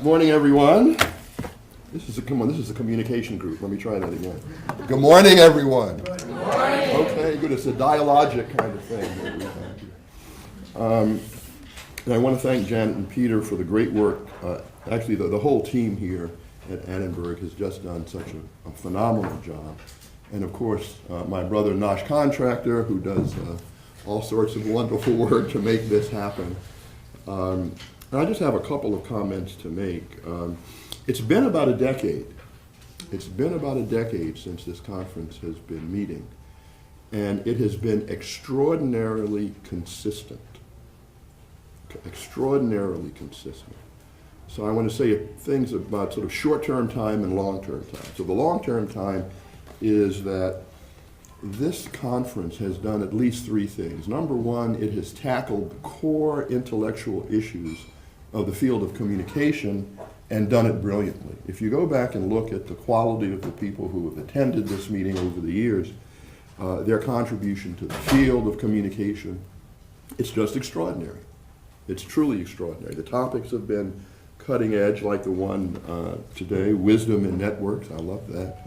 Morning, everyone. This is a communication group. Let me try that again. Good morning, everyone. Good morning. Okay, good. It's a dialogic kind of thing that we have here. And I want to thank Janet and Peter for the great work. Actually, the whole team here at Annenberg has just done such a phenomenal job. And of course, my brother Nosh Contractor, who does all sorts of wonderful work to make this happen. And I just have a couple of comments to make. It's been about a decade. It's been about a decade since this conference has been meeting. And it has been extraordinarily consistent. Extraordinarily consistent. So I want to say things about sort of short-term time and long-term time. So the long-term time is that this conference has done at least three things. Number one, it has tackled the core intellectual issues of the field of communication and done it brilliantly. If you go back and look at the quality of the people who have attended this meeting over the years, their contribution to the field of communication, it's just extraordinary. It's truly extraordinary. The topics have been cutting edge, like the one today, wisdom in networks. I love that.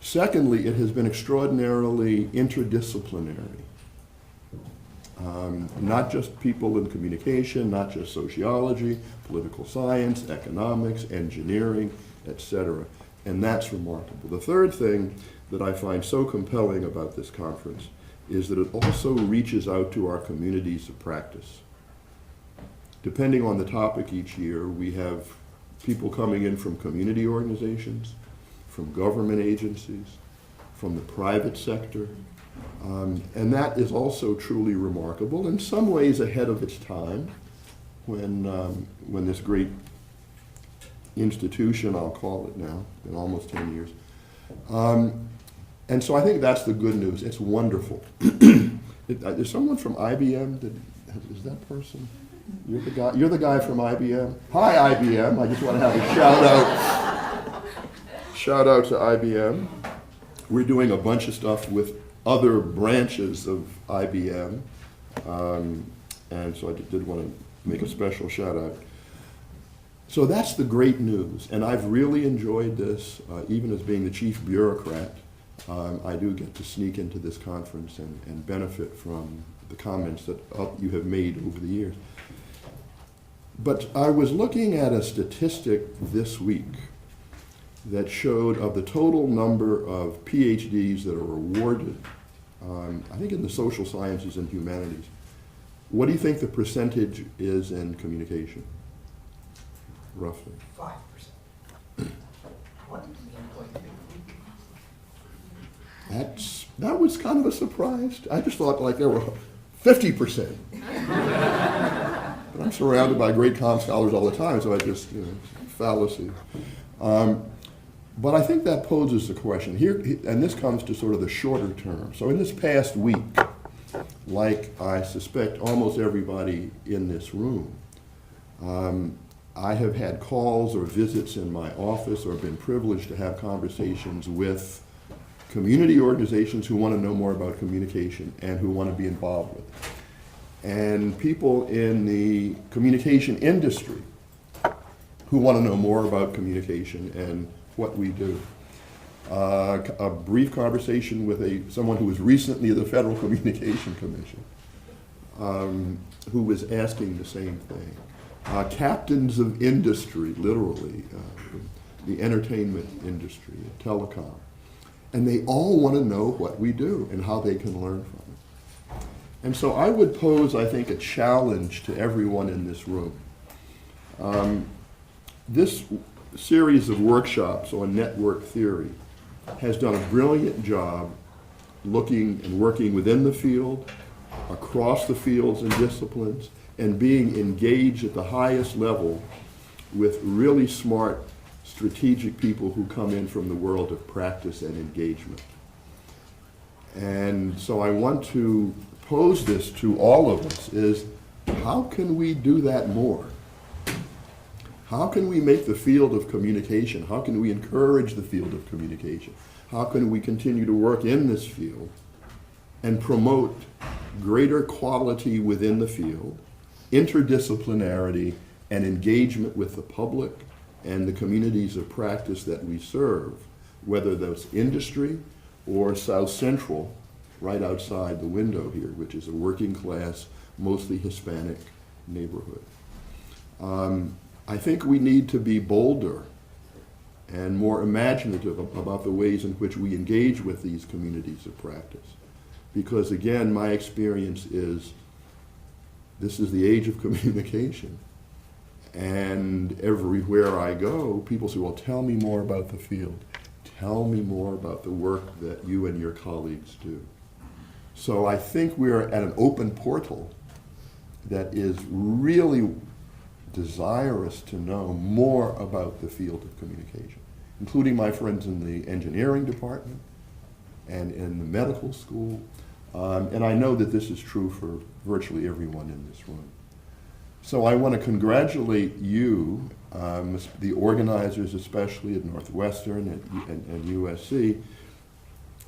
Secondly, it has been extraordinarily interdisciplinary. Not just people in communication, not just sociology, political science, economics, engineering, etc. And that's remarkable. The third thing that I find so compelling about this conference is that it also reaches out to our communities of practice. Depending on the topic each year, we have people coming in from community organizations, from government agencies, from the private sector, and that is also truly remarkable, in some ways ahead of its time, when this great institution, I'll call it now, been almost 10 years. And so I think that's the good news. It's wonderful. Is someone from IBM? Is that person? You're the guy. You're the guy from IBM. Hi, IBM. I just want to have a shout out. Shout out to IBM. We're doing a bunch of stuff with other branches of IBM, and so I did want to make a special shout out. So that's the great news, and I've really enjoyed this, even as being the chief bureaucrat. I do get to sneak into this conference and benefit from the comments that you have made over the years. But I was looking at a statistic this week that showed of the total number of PhDs that are awarded, I think in the social sciences and humanities. What do you think the percentage is in communication, roughly? 5%. What? That was kind of a surprise. I just thought like there were 50%. But I'm surrounded by great comm scholars all the time, so I just, fallacy. But I think that poses a question here, and this comes to sort of the shorter term. So in this past week, like I suspect almost everybody in this room, I have had calls or visits in my office or been privileged to have conversations with community organizations who want to know more about communication and who want to be involved with it. And people in the communication industry who want to know more about communication and what we do. A brief conversation with someone who was recently at the Federal Communication Commission, who was asking the same thing. Captains of industry, literally, the entertainment industry, telecom. And they all want to know what we do and how they can learn from it. And so I would pose, I think, a challenge to everyone in this room. This series of workshops on network theory has done a brilliant job looking and working within the field, across the fields and disciplines, and being engaged at the highest level with really smart, strategic people who come in from the world of practice and engagement. And so I want to pose this to all of us is, how can we do that more? How can we make the field of communication, how can we encourage the field of communication? How can we continue to work in this field and promote greater quality within the field, interdisciplinarity, and engagement with the public and the communities of practice that we serve, whether that's industry or South Central, right outside the window here, which is a working class, mostly Hispanic neighborhood. I think we need to be bolder and more imaginative about the ways in which we engage with these communities of practice. Because again, my experience is this is the age of communication. And everywhere I go, people say, well, tell me more about the field. Tell me more about the work that you and your colleagues do. So I think we're at an open portal that is really desirous to know more about the field of communication, including my friends in the engineering department and in the medical school. And I know that this is true for virtually everyone in this room. So I want to congratulate you, the organizers especially at Northwestern and USC,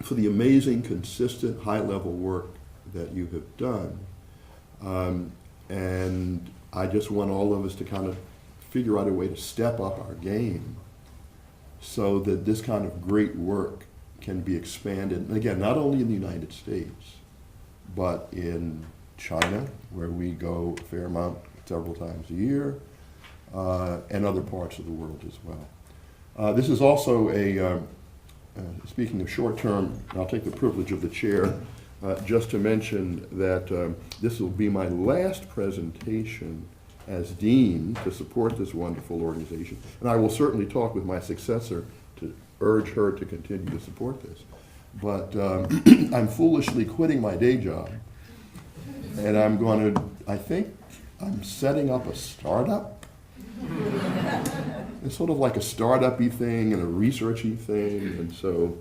for the amazing, consistent, high-level work that you have done. And I just want all of us to kind of figure out a way to step up our game so that this kind of great work can be expanded, and again, not only in the United States, but in China, where we go a fair amount several times a year, and other parts of the world as well. This is also speaking of short term, I'll take the privilege of the chair just to mention that this will be my last presentation as dean to support this wonderful organization. And I will certainly talk with my successor to urge her to continue to support this. But I'm foolishly quitting my day job, and I'm going to, I think I'm setting up a startup. It's sort of like a startup-y thing and a researchy thing, and so,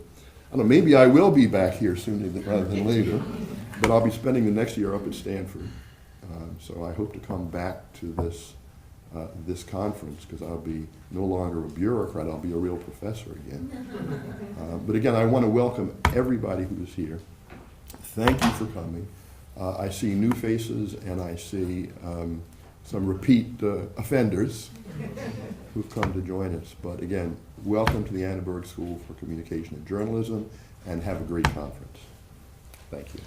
I don't know, maybe I will be back here sooner rather than later, but I'll be spending the next year up at Stanford. So I hope to come back to this conference, because I'll be no longer a bureaucrat, I'll be a real professor again. But again, I want to welcome everybody who's here. Thank you for coming. I see new faces, and I see some repeat offenders who've come to join us. But again, welcome to the Annenberg School for Communication and Journalism, and have a great conference. Thank you.